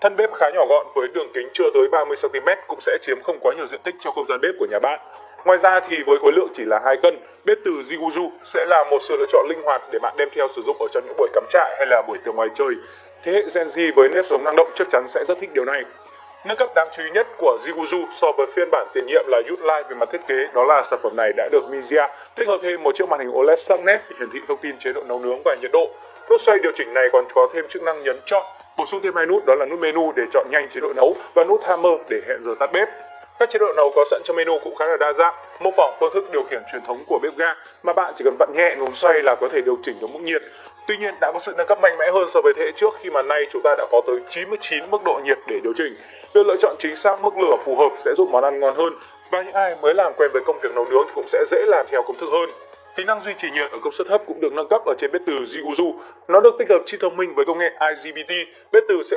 Thân bếp khá nhỏ gọn với đường kính chưa tới 30 cm cũng sẽ chiếm không quá nhiều diện tích trong không gian bếp của nhà bạn. Ngoài ra thì với khối lượng chỉ là 2 cân, bếp từ Ziguzu sẽ là một sự lựa chọn linh hoạt để bạn đem theo sử dụng ở trong những buổi cắm trại hay là buổi tiệc ngoài trời. Thế hệ Gen Z với nếp sống năng động chắc chắn sẽ rất thích điều này. Nâng cấp đáng chú ý nhất của Ziguzu so với phiên bản tiền nhiệm là Youth Line về mặt thiết kế đó là sản phẩm này đã được Mizia tích hợp thêm một chiếc màn hình OLED sắc nét hiển thị thông tin chế độ nấu nướng và nhiệt độ. Nút xoay điều chỉnh này còn có thêm chức năng nhấn chọn, bổ sung thêm hai nút đó là nút menu để chọn nhanh chế độ nấu và nút timer để hẹn giờ tắt bếp. Các chế độ nấu có sẵn trong menu cũng khá là đa dạng, mô phỏng phương thức điều khiển truyền thống của bếp ga mà bạn chỉ cần vặn nhẹ núm xoay là có thể điều chỉnh được mức nhiệt. Tuy nhiên đã có sự nâng cấp mạnh mẽ hơn so với thế hệ trước khi mà nay chúng ta đã có tới 99 mức độ nhiệt để điều chỉnh. Việc lựa chọn chính xác mức lửa phù hợp sẽ giúp món ăn ngon hơn và những ai mới làm quen với công việc nấu nướng cũng sẽ dễ làm theo công thức hơn. Tính năng duy trì nhiệt ở công suất thấp cũng được nâng cấp ở trên bếp từ Ziguzu. Nó được tích hợp chip thông minh với công nghệ IGBT. Bếp từ sẽ